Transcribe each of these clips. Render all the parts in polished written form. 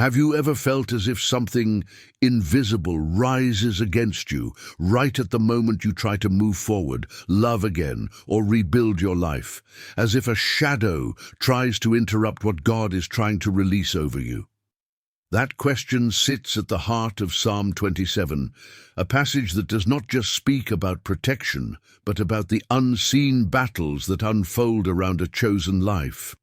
Have you ever felt as if something invisible rises against you right at the moment you try to move forward, love again, or rebuild your life? As if a shadow tries to interrupt what God is trying to release over you? That question sits at the heart of Psalm 27, a passage that does not just speak about protection, but about the unseen battles that unfold around a chosen life.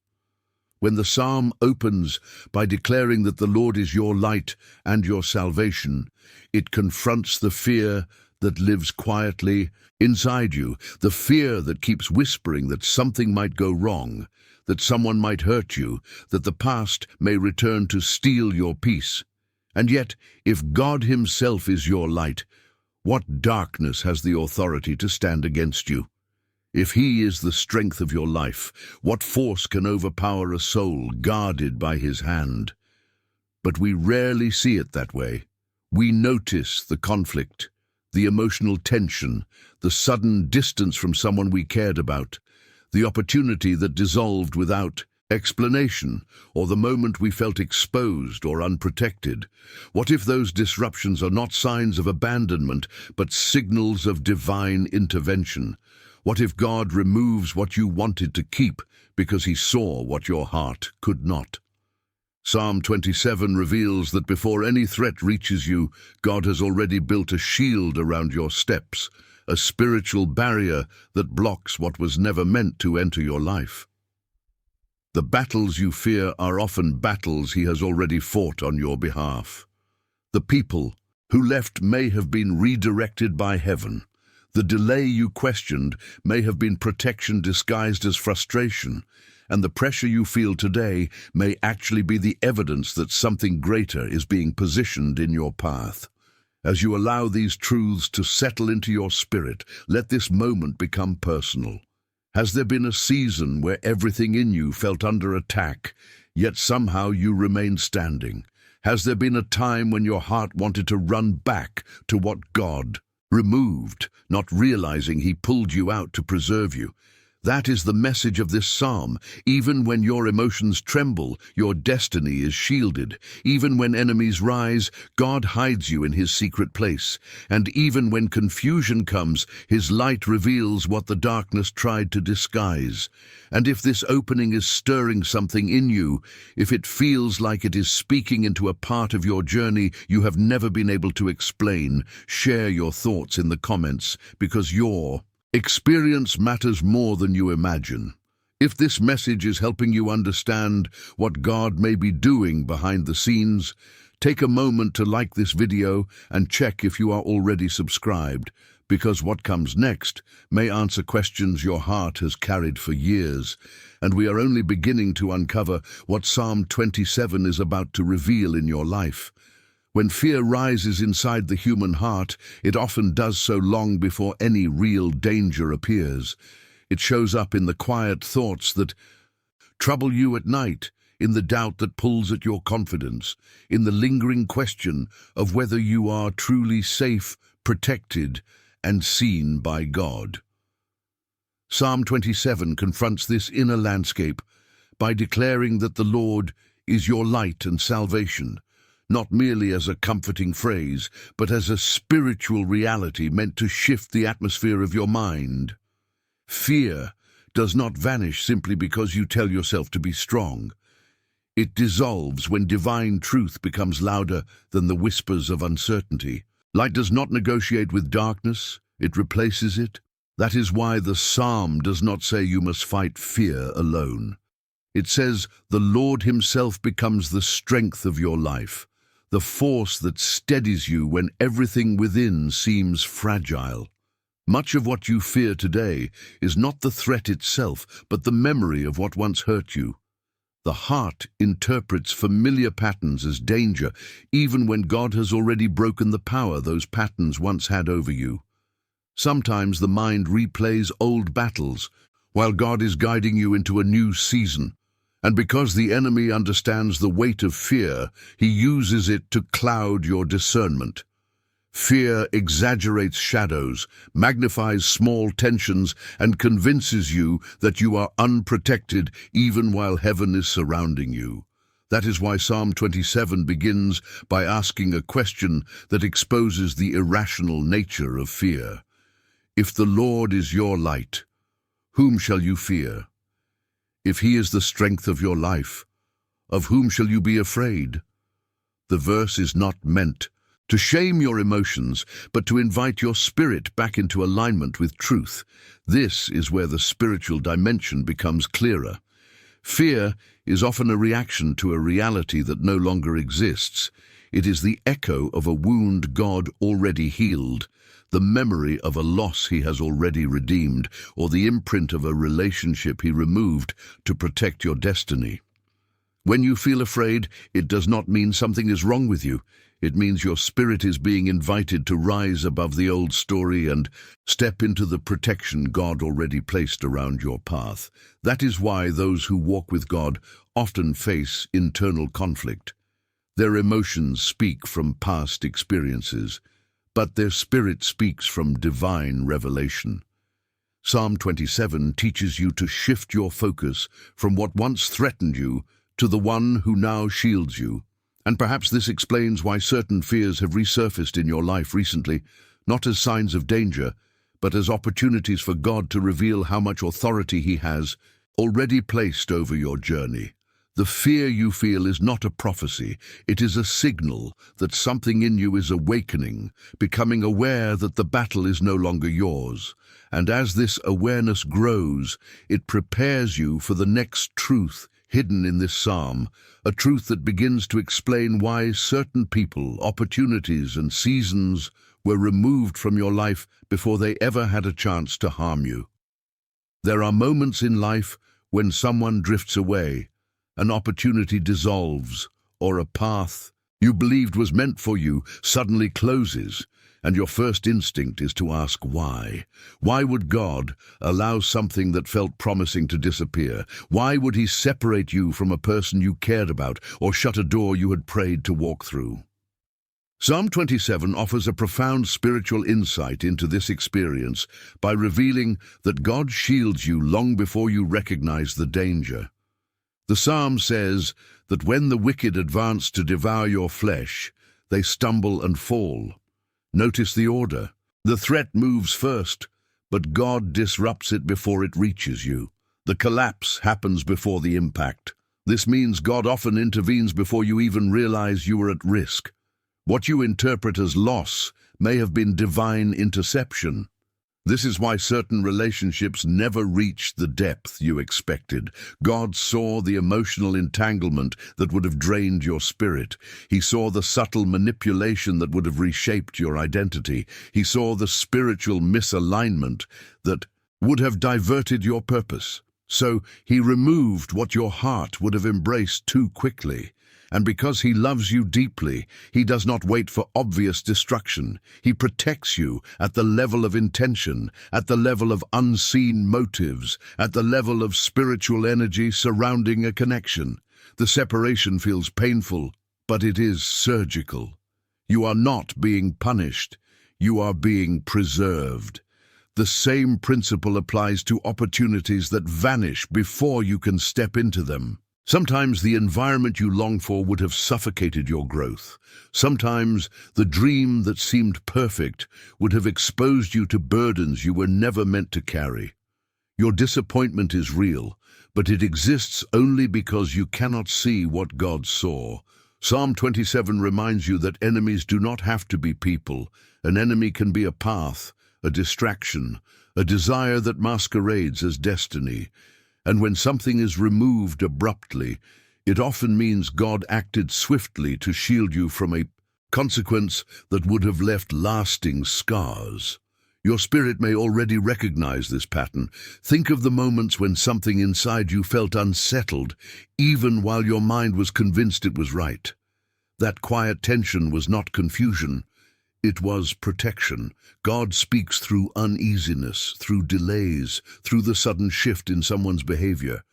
When the psalm opens by declaring that the Lord is your light and your salvation, it confronts the fear that lives quietly inside you, the fear that keeps whispering that something might go wrong, that someone might hurt you, that the past may return to steal your peace. And yet, if God Himself is your light, what darkness has the authority to stand against you? If He is the strength of your life, what force can overpower a soul guarded by His hand? But we rarely see it that way. We notice the conflict, the emotional tension, the sudden distance from someone we cared about, the opportunity that dissolved without explanation, or the moment we felt exposed or unprotected. What if those disruptions are not signs of abandonment, but signals of divine intervention? What if God removes what you wanted to keep because He saw what your heart could not? Psalm 27 reveals that before any threat reaches you, God has already built a shield around your steps, a spiritual barrier that blocks what was never meant to enter your life. The battles you fear are often battles He has already fought on your behalf. The people who left may have been redirected by heaven. The delay you questioned may have been protection disguised as frustration, and the pressure you feel today may actually be the evidence that something greater is being positioned in your path. As you allow these truths to settle into your spirit, let this moment become personal. Has there been a season where everything in you felt under attack, yet somehow you remained standing? Has there been a time when your heart wanted to run back to what God removed, not realizing He pulled you out to preserve you? That is the message of this psalm. Even when your emotions tremble, your destiny is shielded. Even when enemies rise, God hides you in His secret place. And even when confusion comes, His light reveals what the darkness tried to disguise. And if this opening is stirring something in you, if it feels like it is speaking into a part of your journey you have never been able to explain, share your thoughts in the comments, because your experience matters more than you imagine. If this message is helping you understand what God may be doing behind the scenes, take a moment to like this video and check if you are already subscribed, because what comes next may answer questions your heart has carried for years, and we are only beginning to uncover what Psalm 27 is about to reveal in your life. When fear rises inside the human heart, it often does so long before any real danger appears. It shows up in the quiet thoughts that trouble you at night, in the doubt that pulls at your confidence, in the lingering question of whether you are truly safe, protected, and seen by God. Psalm 27 confronts this inner landscape by declaring that the Lord is your light and salvation, not merely as a comforting phrase, but as a spiritual reality meant to shift the atmosphere of your mind. Fear does not vanish simply because you tell yourself to be strong. It dissolves when divine truth becomes louder than the whispers of uncertainty. Light does not negotiate with darkness, it replaces it. That is why the psalm does not say you must fight fear alone. It says the Lord Himself becomes the strength of your life, the force that steadies you when everything within seems fragile. Much of what you fear today is not the threat itself, but the memory of what once hurt you. The heart interprets familiar patterns as danger, even when God has already broken the power those patterns once had over you. Sometimes the mind replays old battles, while God is guiding you into a new season. And because the enemy understands the weight of fear, he uses it to cloud your discernment. Fear exaggerates shadows, magnifies small tensions, and convinces you that you are unprotected even while heaven is surrounding you. That is why Psalm 27 begins by asking a question that exposes the irrational nature of fear. If the Lord is your light, whom shall you fear? If he is the strength of your life, of whom shall you be afraid? The verse is not meant to shame your emotions, but to invite your spirit back into alignment with truth. This is where the spiritual dimension becomes clearer. Fear is often a reaction to a reality that no longer exists. It is the echo of a wound God already healed, the memory of a loss he has already redeemed, or the imprint of a relationship he removed to protect your destiny. When you feel afraid, it does not mean something is wrong with you. It means your spirit is being invited to rise above the old story and step into the protection God already placed around your path. That is why those who walk with God often face internal conflict. Their emotions speak from past experiences, but their spirit speaks from divine revelation. Psalm 27 teaches you to shift your focus from what once threatened you to the one who now shields you. And perhaps this explains why certain fears have resurfaced in your life recently, not as signs of danger, but as opportunities for God to reveal how much authority he has already placed over your journey. The fear you feel is not a prophecy. It is a signal that something in you is awakening, becoming aware that the battle is no longer yours. And as this awareness grows, it prepares you for the next truth hidden in this psalm, a truth that begins to explain why certain people, opportunities, and seasons were removed from your life before they ever had a chance to harm you. There are moments in life when someone drifts away, an opportunity dissolves, or a path you believed was meant for you suddenly closes, and your first instinct is to ask why. Why would God allow something that felt promising to disappear? Why would he separate you from a person you cared about or shut a door you had prayed to walk through? Psalm 27 offers a profound spiritual insight into this experience by revealing that God shields you long before you recognize the danger. The psalm says that when the wicked advance to devour your flesh, they stumble and fall. Notice the order. The threat moves first, but God disrupts it before it reaches you. The collapse happens before the impact. This means God often intervenes before you even realize you are at risk. What you interpret as loss may have been divine interception. This is why certain relationships never reach the depth you expected. God saw the emotional entanglement that would have drained your spirit. He saw the subtle manipulation that would have reshaped your identity. He saw the spiritual misalignment that would have diverted your purpose. So he removed what your heart would have embraced too quickly. And because he loves you deeply, he does not wait for obvious destruction. He protects you at the level of intention, at the level of unseen motives, at the level of spiritual energy surrounding a connection. The separation feels painful, but it is surgical. You are not being punished. You are being preserved. The same principle applies to opportunities that vanish before you can step into them. Sometimes the environment you long for would have suffocated your growth. Sometimes the dream that seemed perfect would have exposed you to burdens you were never meant to carry. Your disappointment is real, but it exists only because you cannot see what God saw. Psalm 27 reminds you that enemies do not have to be people. An enemy can be a path, a distraction, a desire that masquerades as destiny. And when something is removed abruptly, it often means God acted swiftly to shield you from a consequence that would have left lasting scars. Your spirit may already recognize this pattern. Think of the moments when something inside you felt unsettled, even while your mind was convinced it was right. That quiet tension was not confusion. It was protection. God speaks through uneasiness, through delays, through the sudden shift in someone's behavior.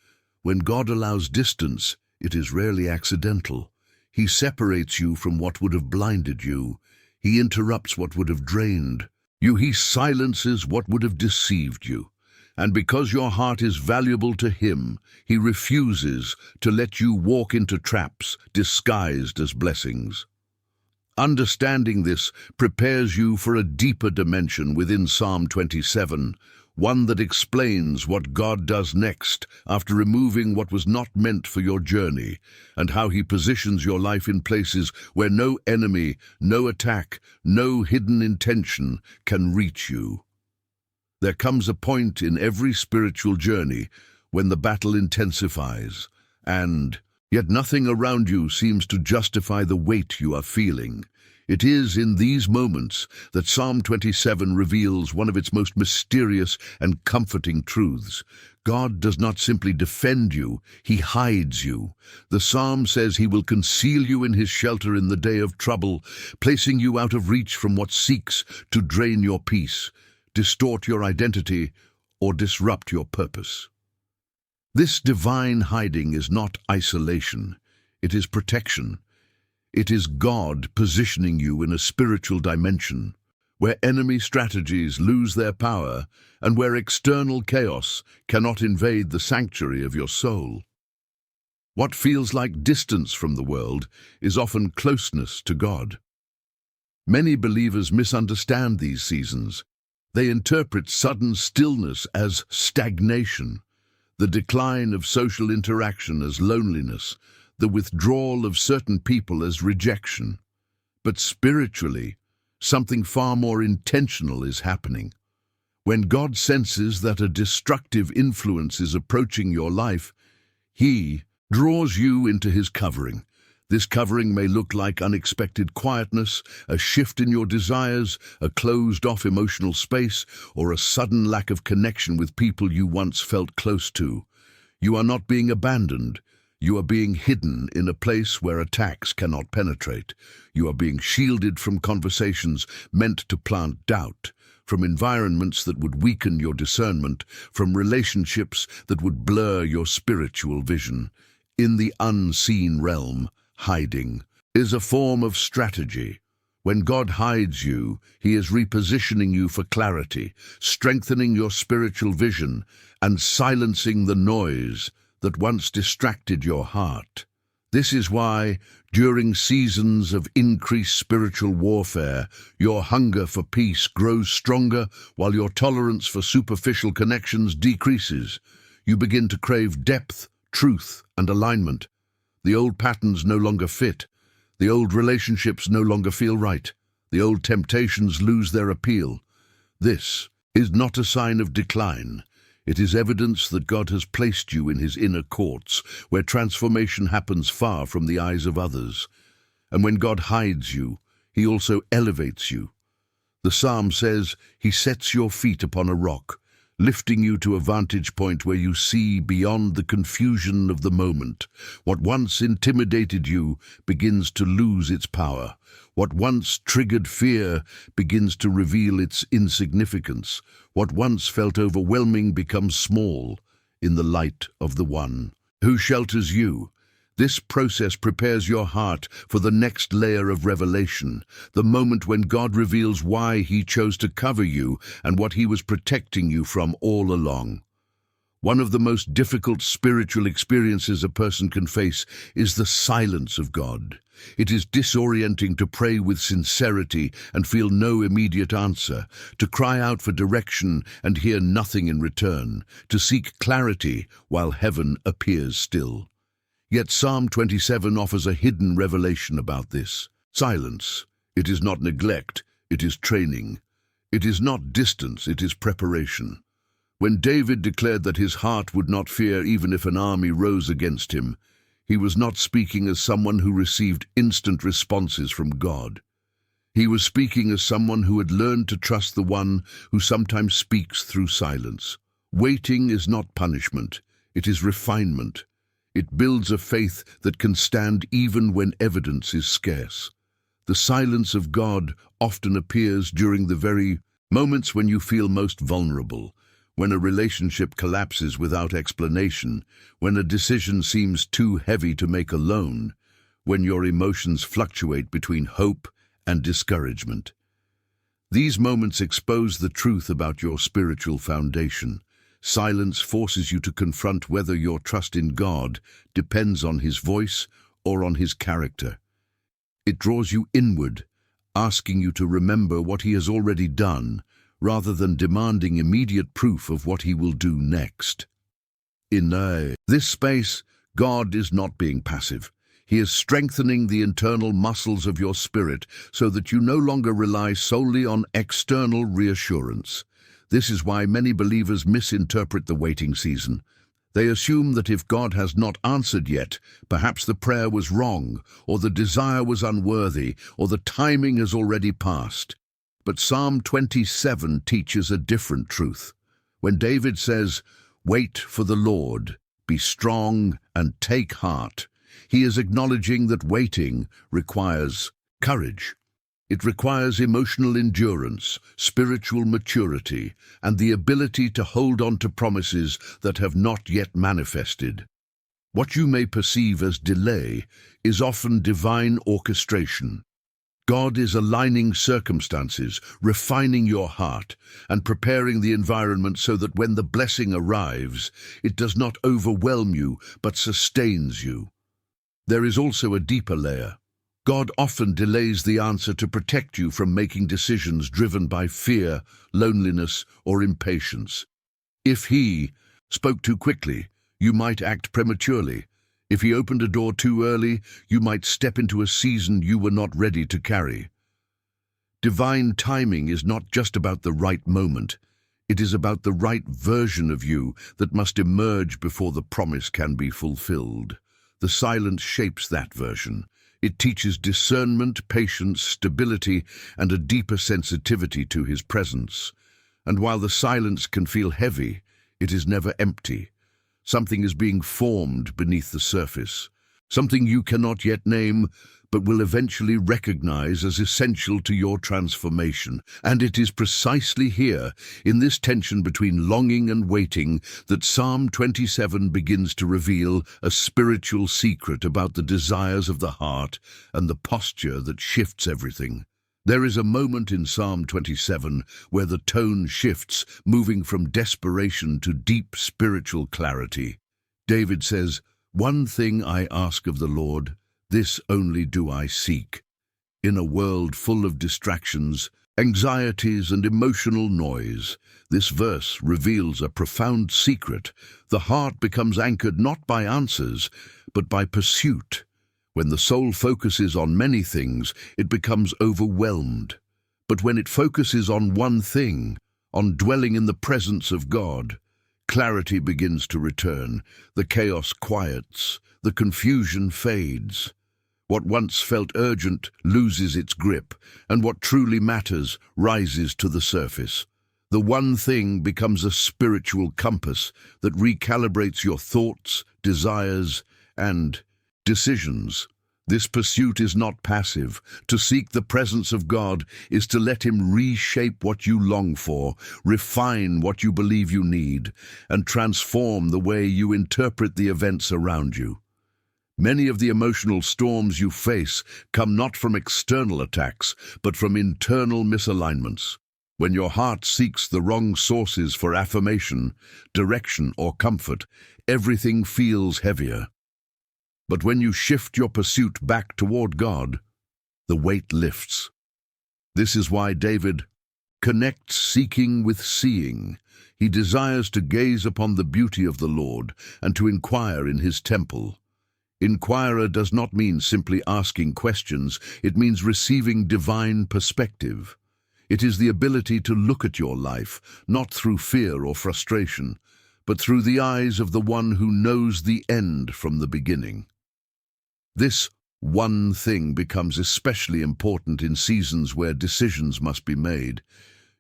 When God allows distance, it is rarely accidental. He separates you from what would have blinded you. He interrupts what would have drained you. He silences what would have deceived you. And because your heart is valuable to him, he refuses to let you walk into traps disguised as blessings. Understanding this prepares you for a deeper dimension within Psalm 27, one that explains what God does next after removing what was not meant for your journey, and how he positions your life in places where no enemy, no attack, no hidden intention can reach you. There comes a point in every spiritual journey when the battle intensifies, and yet nothing around you seems to justify the weight you are feeling. It is in these moments that Psalm 27 reveals one of its most mysterious and comforting truths. God does not simply defend you, he hides you. The psalm says he will conceal you in his shelter in the day of trouble, placing you out of reach from what seeks to drain your peace, distort your identity, or disrupt your purpose. This divine hiding is not isolation, it is protection. It is God positioning you in a spiritual dimension, where enemy strategies lose their power and where external chaos cannot invade the sanctuary of your soul. What feels like distance from the world is often closeness to God. Many believers misunderstand these seasons. They interpret sudden stillness as stagnation, the decline of social interaction as loneliness, the withdrawal of certain people as rejection. But spiritually, something far more intentional is happening. When God senses that a destructive influence is approaching your life, he draws you into his covering. This covering may look like unexpected quietness, a shift in your desires, a closed-off emotional space, or a sudden lack of connection with people you once felt close to. You are not being abandoned. You are being hidden in a place where attacks cannot penetrate. You are being shielded from conversations meant to plant doubt, from environments that would weaken your discernment, from relationships that would blur your spiritual vision. In the unseen realm, hiding is a form of strategy. When God hides you, he is repositioning you for clarity, strengthening your spiritual vision, and silencing the noise that once distracted your heart. This is why, during seasons of increased spiritual warfare, your hunger for peace grows stronger while your tolerance for superficial connections decreases. You begin to crave depth, truth, and alignment. The old patterns no longer fit. The old relationships no longer feel right. The old temptations lose their appeal. This is not a sign of decline. It is evidence that God has placed you in his inner courts, where transformation happens far from the eyes of others. And when God hides you, he also elevates you. The psalm says, he sets your feet upon a rock, lifting you to a vantage point where you see beyond the confusion of the moment. What once intimidated you begins to lose its power. What once triggered fear begins to reveal its insignificance. What once felt overwhelming becomes small in the light of the one who shelters you. This process prepares your heart for the next layer of revelation, the moment when God reveals why he chose to cover you and what he was protecting you from all along. One of the most difficult spiritual experiences a person can face is the silence of God. It is disorienting to pray with sincerity and feel no immediate answer, to cry out for direction and hear nothing in return, to seek clarity while heaven appears still. Yet Psalm 27 offers a hidden revelation about this. Silence. It is not neglect, it is training. It is not distance, it is preparation. When David declared that his heart would not fear even if an army rose against him, he was not speaking as someone who received instant responses from God. He was speaking as someone who had learned to trust the one who sometimes speaks through silence. Waiting is not punishment, it is refinement. It builds a faith that can stand even when evidence is scarce. The silence of God often appears during the very moments when you feel most vulnerable, when a relationship collapses without explanation, when a decision seems too heavy to make alone, when your emotions fluctuate between hope and discouragement. These moments expose the truth about your spiritual foundation. Silence forces you to confront whether your trust in God depends on His voice or on His character. It draws you inward, asking you to remember what He has already done, rather than demanding immediate proof of what He will do next. In this space, God is not being passive. He is strengthening the internal muscles of your spirit so that you no longer rely solely on external reassurance. This is why many believers misinterpret the waiting season. They assume that if God has not answered yet, perhaps the prayer was wrong, or the desire was unworthy, or the timing has already passed. But Psalm 27 teaches a different truth. When David says, "Wait for the Lord, be strong and take heart," he is acknowledging that waiting requires courage. It requires emotional endurance, spiritual maturity, and the ability to hold on to promises that have not yet manifested. What you may perceive as delay is often divine orchestration. God is aligning circumstances, refining your heart, and preparing the environment so that when the blessing arrives, it does not overwhelm you, but sustains you. There is also a deeper layer. God often delays the answer to protect you from making decisions driven by fear, loneliness, or impatience. If He spoke too quickly, you might act prematurely. If He opened a door too early, you might step into a season you were not ready to carry. Divine timing is not just about the right moment. It is about the right version of you that must emerge before the promise can be fulfilled. The silence shapes that version. It teaches discernment, patience, stability, and a deeper sensitivity to His presence. And while the silence can feel heavy, it is never empty. Something is being formed beneath the surface, something you cannot yet name, but will eventually recognize as essential to your transformation. And it is precisely here, in this tension between longing and waiting, that Psalm 27 begins to reveal a spiritual secret about the desires of the heart and the posture that shifts everything. There is a moment in Psalm 27 where the tone shifts, moving from desperation to deep spiritual clarity. David says, "One thing I ask of the Lord, this only do I seek." In a world full of distractions, anxieties, and emotional noise, this verse reveals a profound secret. The heart becomes anchored not by answers, but by pursuit. When the soul focuses on many things, it becomes overwhelmed. But when it focuses on one thing, on dwelling in the presence of God, clarity begins to return. The chaos quiets, the confusion fades. What once felt urgent loses its grip, and what truly matters rises to the surface. The one thing becomes a spiritual compass that recalibrates your thoughts, desires, and decisions. This pursuit is not passive. To seek the presence of God is to let Him reshape what you long for, refine what you believe you need, and transform the way you interpret the events around you. Many of the emotional storms you face come not from external attacks, but from internal misalignments. When your heart seeks the wrong sources for affirmation, direction, or comfort, everything feels heavier. But when you shift your pursuit back toward God, the weight lifts. This is why David connects seeking with seeing. He desires to gaze upon the beauty of the Lord and to inquire in His temple. Inquirer does not mean simply asking questions, it means receiving divine perspective. It is the ability to look at your life, not through fear or frustration, but through the eyes of the one who knows the end from the beginning. This one thing becomes especially important in seasons where decisions must be made.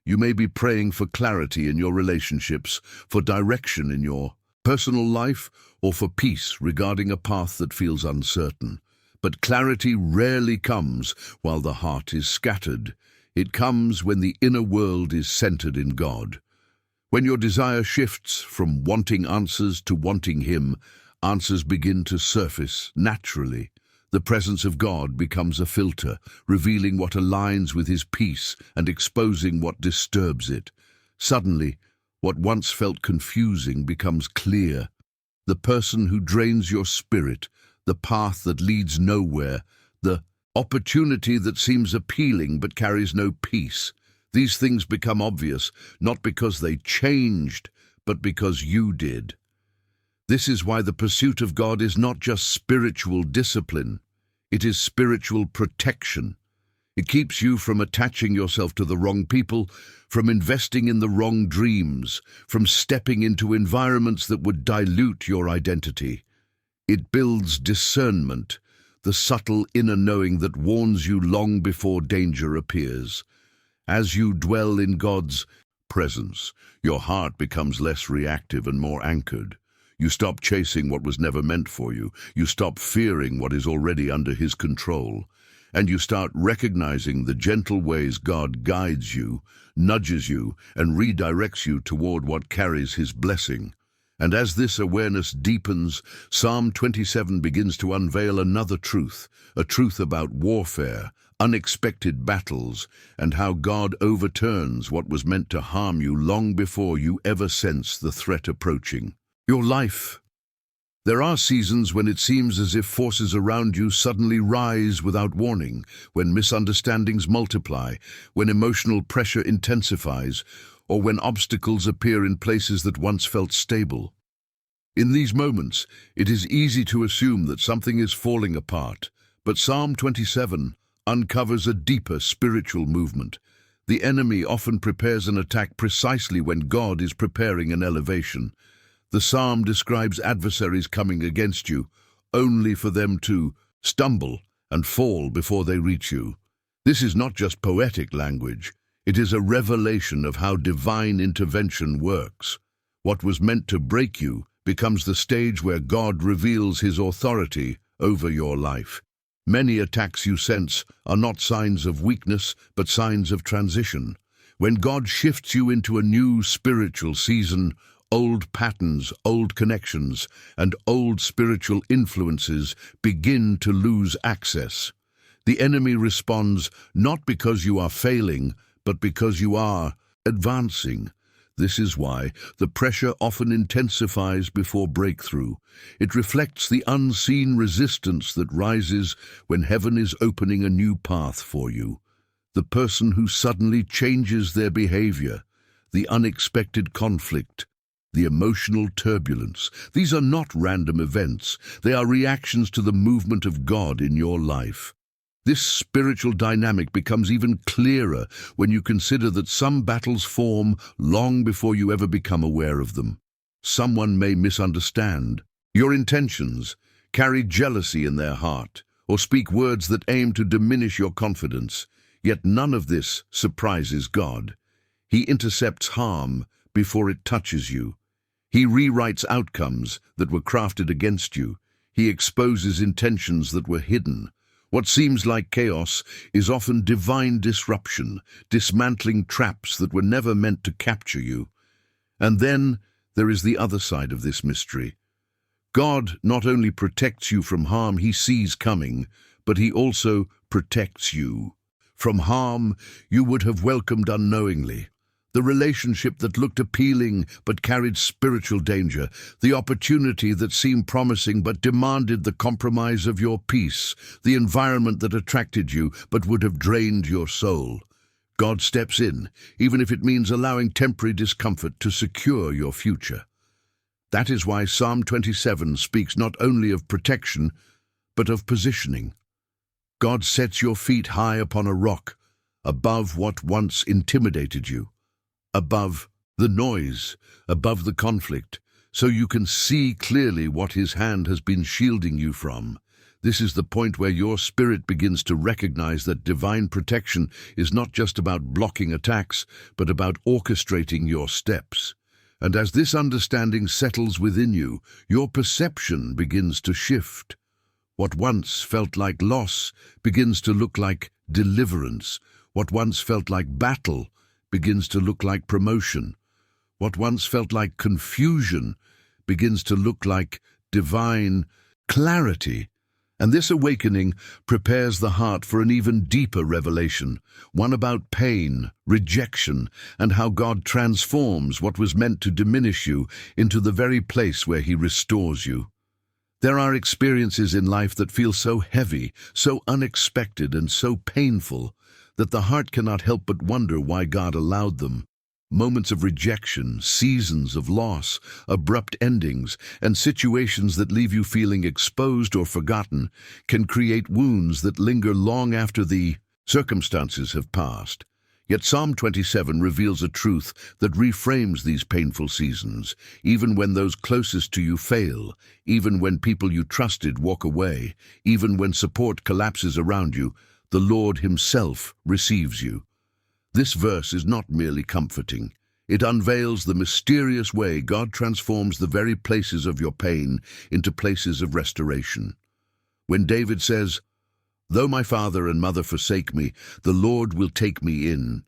You may be praying for clarity in your relationships, for direction in your personal life, or for peace regarding a path that feels uncertain. But clarity rarely comes while the heart is scattered. It comes when the inner world is centered in God. When your desire shifts from wanting answers to wanting Him, answers begin to surface naturally. The presence of God becomes a filter, revealing what aligns with His peace and exposing what disturbs it. Suddenly, What once felt confusing becomes clear. The person who drains your spirit, the path that leads nowhere, the opportunity that seems appealing but carries no peace. These things become obvious, not because they changed, but because you did. This is why the pursuit of God is not just spiritual discipline, it is spiritual protection. It keeps you from attaching yourself to the wrong people, from investing in the wrong dreams, from stepping into environments that would dilute your identity. It builds discernment, the subtle inner knowing that warns you long before danger appears. As you dwell in God's presence, your heart becomes less reactive and more anchored. You stop chasing what was never meant for you. You stop fearing what is already under His control. And you start recognizing the gentle ways God guides you, nudges you, and redirects you toward what carries His blessing. And as this awareness deepens, Psalm 27 begins to unveil another truth, a truth about warfare, unexpected battles, and how God overturns what was meant to harm you long before you ever sense the threat approaching. Your life. There are seasons when it seems as if forces around you suddenly rise without warning, when misunderstandings multiply, when emotional pressure intensifies, or when obstacles appear in places that once felt stable. In these moments, it is easy to assume that something is falling apart, but Psalm 27 uncovers a deeper spiritual movement. The enemy often prepares an attack precisely when God is preparing an elevation. The psalm describes adversaries coming against you, only for them to stumble and fall before they reach you. This is not just poetic language. It is a revelation of how divine intervention works. What was meant to break you becomes the stage where God reveals His authority over your life. Many attacks you sense are not signs of weakness, but signs of transition. When God shifts you into a new spiritual season, old patterns, old connections, and old spiritual influences begin to lose access. The enemy responds not because you are failing, but because you are advancing. This is why the pressure often intensifies before breakthrough. It reflects the unseen resistance that rises when heaven is opening a new path for you. The person who suddenly changes their behavior, the unexpected conflict, the emotional turbulence. These are not random events. They are reactions to the movement of God in your life. This spiritual dynamic becomes even clearer when you consider that some battles form long before you ever become aware of them. Someone may misunderstand your intentions, carry jealousy in their heart, or speak words that aim to diminish your confidence. Yet none of this surprises God. He intercepts harm before it touches you. He rewrites outcomes that were crafted against you. He exposes intentions that were hidden. What seems like chaos is often divine disruption, dismantling traps that were never meant to capture you. And then there is the other side of this mystery. God not only protects you from harm He sees coming, but He also protects you from harm you would have welcomed unknowingly. The relationship that looked appealing but carried spiritual danger, the opportunity that seemed promising but demanded the compromise of your peace, the environment that attracted you but would have drained your soul. God steps in, even if it means allowing temporary discomfort to secure your future. That is why Psalm 27 speaks not only of protection, but of positioning. God sets your feet high upon a rock, above what once intimidated you, above the noise, above the conflict, so you can see clearly what His hand has been shielding you from. This is the point where your spirit begins to recognize that divine protection is not just about blocking attacks, but about orchestrating your steps. And as this understanding settles within you, your perception begins to shift. What once felt like loss begins to look like deliverance. What once felt like battle begins to look like promotion. What once felt like confusion begins to look like divine clarity. And this awakening prepares the heart for an even deeper revelation, one about pain, rejection, and how God transforms what was meant to diminish you into the very place where He restores you. There are experiences in life that feel so heavy, so unexpected, and so painful that the heart cannot help but wonder why God allowed them. Moments of rejection, seasons of loss, abrupt endings, and situations that leave you feeling exposed or forgotten can create wounds that linger long after the circumstances have passed. Yet Psalm 27 reveals a truth that reframes these painful seasons. Even when those closest to you fail, even when people you trusted walk away, even when support collapses around you, the Lord Himself receives you. This verse is not merely comforting. It unveils the mysterious way God transforms the very places of your pain into places of restoration. When David says, "Though my father and mother forsake me, the Lord will take me in,"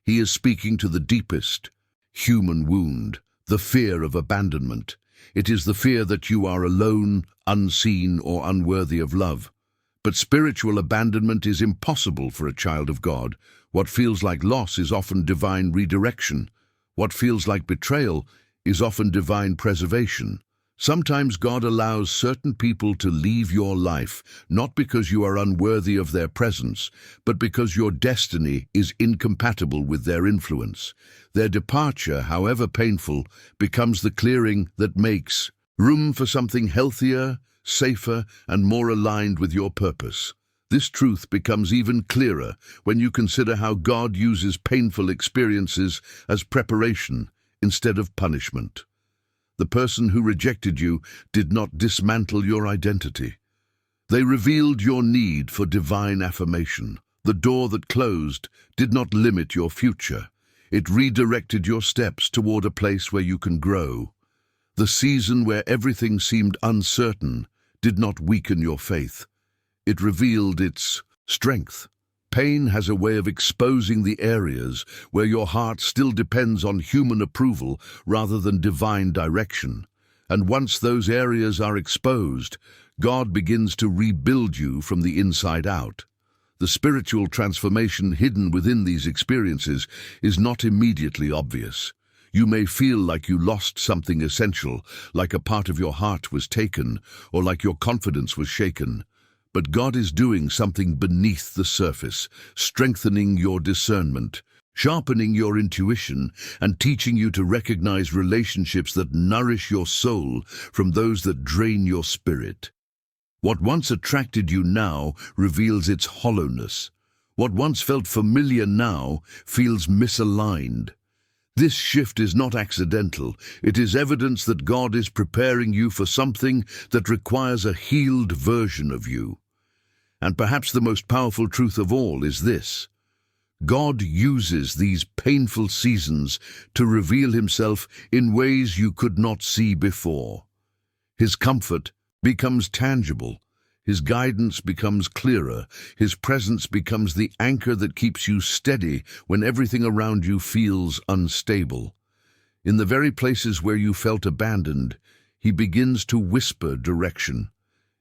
he is speaking to the deepest human wound, the fear of abandonment. It is the fear that you are alone, unseen, or unworthy of love. But spiritual abandonment is impossible for a child of God. What feels like loss is often divine redirection. What feels like betrayal is often divine preservation. Sometimes God allows certain people to leave your life, not because you are unworthy of their presence, but because your destiny is incompatible with their influence. Their departure, however painful, becomes the clearing that makes room for something healthier, safer, and more aligned with your purpose. This truth becomes even clearer when you consider how God uses painful experiences as preparation instead of punishment. The person who rejected you did not dismantle your identity. They revealed your need for divine affirmation. The door that closed did not limit your future. It redirected your steps toward a place where you can grow. The season where everything seemed uncertain did not weaken your faith. It revealed its strength. Pain has a way of exposing the areas where your heart still depends on human approval rather than divine direction. And once those areas are exposed, God begins to rebuild you from the inside out. The spiritual transformation hidden within these experiences is not immediately obvious. You may feel like you lost something essential, like a part of your heart was taken, or like your confidence was shaken. But God is doing something beneath the surface, strengthening your discernment, sharpening your intuition, and teaching you to recognize relationships that nourish your soul from those that drain your spirit. What once attracted you now reveals its hollowness. What once felt familiar now feels misaligned. This shift is not accidental. It is evidence that God is preparing you for something that requires a healed version of you. And perhaps the most powerful truth of all is this: God uses these painful seasons to reveal Himself in ways you could not see before. His comfort becomes tangible. His guidance becomes clearer. His presence becomes the anchor that keeps you steady when everything around you feels unstable. In the very places where you felt abandoned, He begins to whisper direction.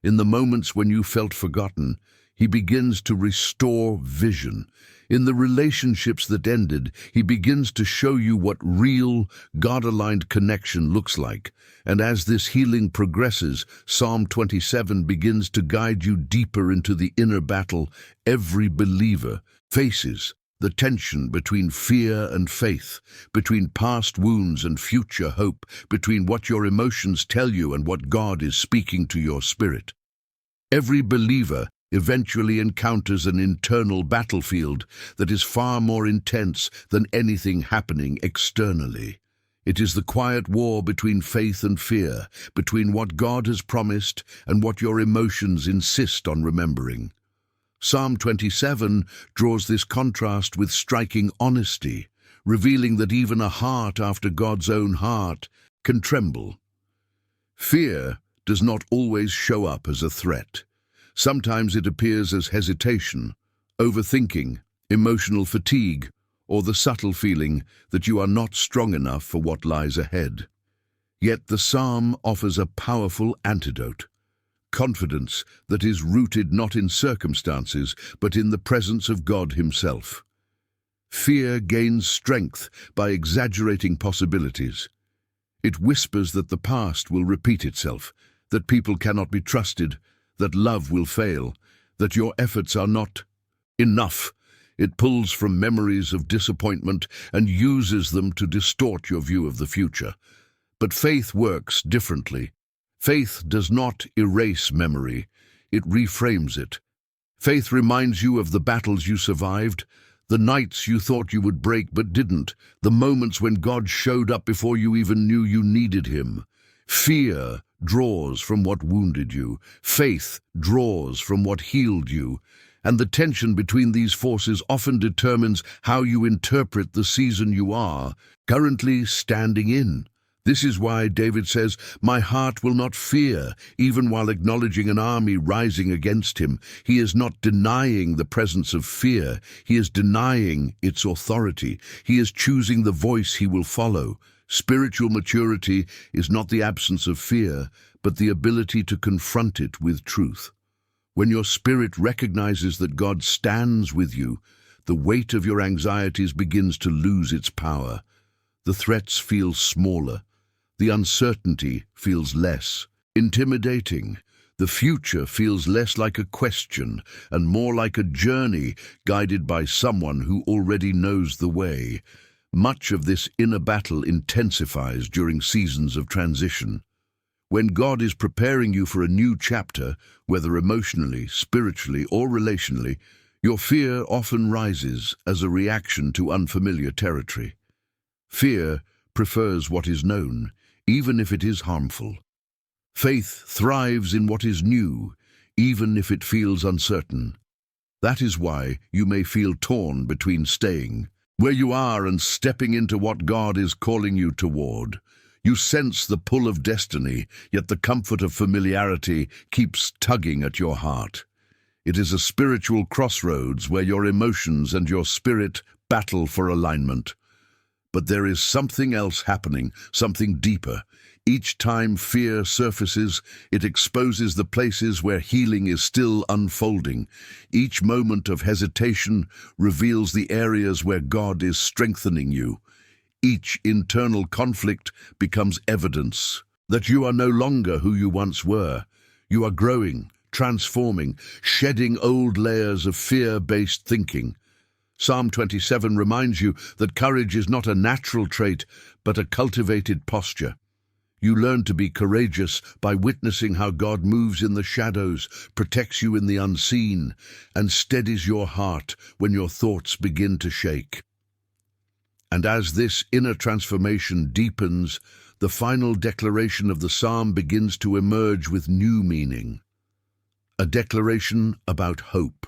In the moments when you felt forgotten, He begins to restore vision. In the relationships that ended, He begins to show you what real, God-aligned connection looks like. And as this healing progresses, Psalm 27 begins to guide you deeper into the inner battle every believer faces: the tension between fear and faith, between past wounds and future hope, between what your emotions tell you and what God is speaking to your spirit. Every believer eventually encounters an internal battlefield that is far more intense than anything happening externally. It is the quiet war between faith and fear, between what God has promised and what your emotions insist on remembering. Psalm 27 draws this contrast with striking honesty, revealing that even a heart after God's own heart can tremble. Fear does not always show up as a threat. Sometimes it appears as hesitation, overthinking, emotional fatigue, or the subtle feeling that you are not strong enough for what lies ahead. Yet the psalm offers a powerful antidote. confidence that is rooted not in circumstances, but in the presence of God Himself. Fear gains strength by exaggerating possibilities. It whispers that the past will repeat itself, that people cannot be trusted, that love will fail, that your efforts are not enough. It pulls from memories of disappointment and uses them to distort your view of the future. But faith works differently. Faith does not erase memory, it reframes it. Faith reminds you of the battles you survived, the nights you thought you would break but didn't, the moments when God showed up before you even knew you needed Him. Fear draws from what wounded you. Faith draws from what healed you. And the tension between these forces often determines how you interpret the season you are currently standing in. This is why David says, "My heart will not fear," even while acknowledging an army rising against him. He is not denying the presence of fear. He is denying its authority. He is choosing the voice he will follow. Spiritual maturity is not the absence of fear, but the ability to confront it with truth. When your spirit recognizes that God stands with you, the weight of your anxieties begins to lose its power. The threats feel smaller. The uncertainty feels less intimidating. The future feels less like a question and more like a journey guided by someone who already knows the way. Much of this inner battle intensifies during seasons of transition. When God is preparing you for a new chapter, whether emotionally, spiritually, or relationally, your fear often rises as a reaction to unfamiliar territory. Fear prefers what is known, even if it is harmful. Faith thrives in what is new, even if it feels uncertain. That is why you may feel torn between staying where you are and stepping into what God is calling you toward. You sense the pull of destiny, yet the comfort of familiarity keeps tugging at your heart. It is a spiritual crossroads where your emotions and your spirit battle for alignment. But there is something else happening, something deeper. Each time fear surfaces, it exposes the places where healing is still unfolding. Each moment of hesitation reveals the areas where God is strengthening you. Each internal conflict becomes evidence that you are no longer who you once were. You are growing, transforming, shedding old layers of fear-based thinking. Psalm 27 reminds you that courage is not a natural trait, but a cultivated posture. You learn to be courageous by witnessing how God moves in the shadows, protects you in the unseen, and steadies your heart when your thoughts begin to shake. And as this inner transformation deepens, the final declaration of the psalm begins to emerge with new meaning. A declaration about hope,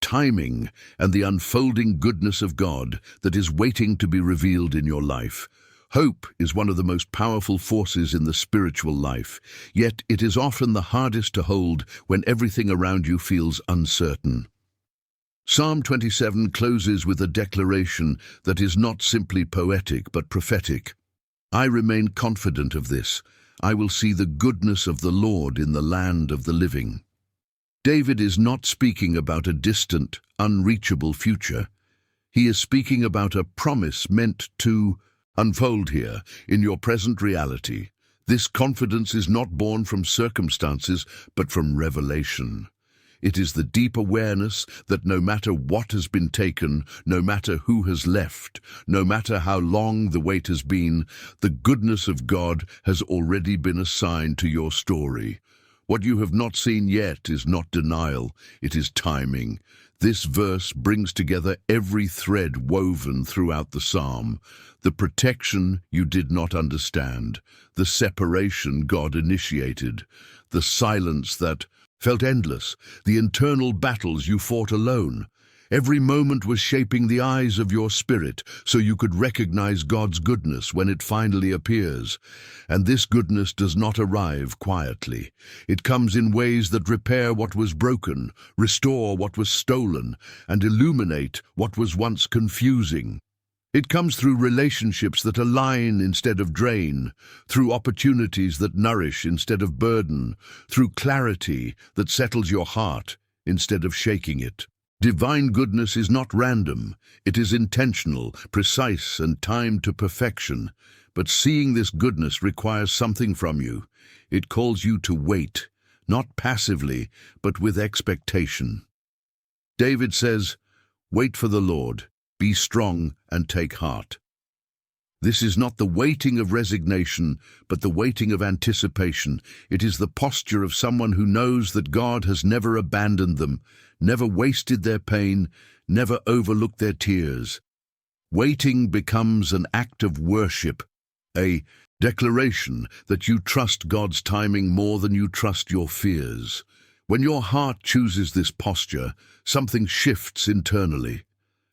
timing, and the unfolding goodness of God that is waiting to be revealed in your life. Hope is one of the most powerful forces in the spiritual life, yet it is often the hardest to hold when everything around you feels uncertain. Psalm 27 closes with a declaration that is not simply poetic but prophetic. I remain confident of this. I will see the goodness of the Lord in the land of the living. David is not speaking about a distant, unreachable future. He is speaking about a promise meant to unfold here, in your present reality. This confidence is not born from circumstances, but from revelation. It is the deep awareness that no matter what has been taken, no matter who has left, no matter how long the wait has been, the goodness of God has already been assigned to your story. What you have not seen yet is not denial, it is timing. This verse brings together every thread woven throughout the psalm. The protection you did not understand, the separation God initiated, the silence that felt endless, the internal battles you fought alone. Every moment was shaping the eyes of your spirit so you could recognize God's goodness when it finally appears. And this goodness does not arrive quietly. It comes in ways that repair what was broken, restore what was stolen, and illuminate what was once confusing. It comes through relationships that align instead of drain, through opportunities that nourish instead of burden, through clarity that settles your heart instead of shaking it. Divine goodness is not random. It is intentional, precise, and timed to perfection. But seeing this goodness requires something from you. It calls you to wait, not passively, but with expectation. David says, "Wait for the Lord. Be strong and take heart." This is not the waiting of resignation, but the waiting of anticipation. It is the posture of someone who knows that God has never abandoned them, never wasted their pain, never overlooked their tears. Waiting becomes an act of worship, a declaration that you trust God's timing more than you trust your fears. When your heart chooses this posture, something shifts internally.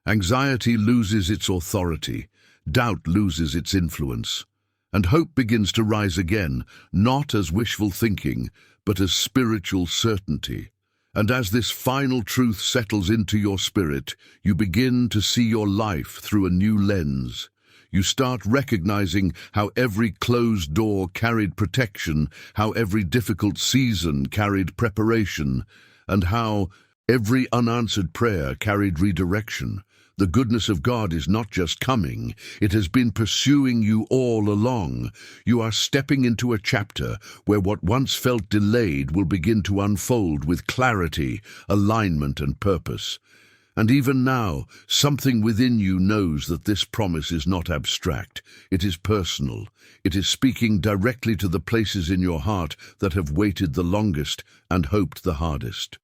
Anxiety loses its authority, doubt loses its influence, and hope begins to rise again, not as wishful thinking, but as spiritual certainty. And as this final truth settles into your spirit, you begin to see your life through a new lens. You start recognizing how every closed door carried protection, how every difficult season carried preparation, and how every unanswered prayer carried redirection. The goodness of God is not just coming, it has been pursuing you all along. You are stepping into a chapter where what once felt delayed will begin to unfold with clarity, alignment, and purpose. And even now, something within you knows that this promise is not abstract. It is personal. It is speaking directly to the places in your heart that have waited the longest and hoped the hardest.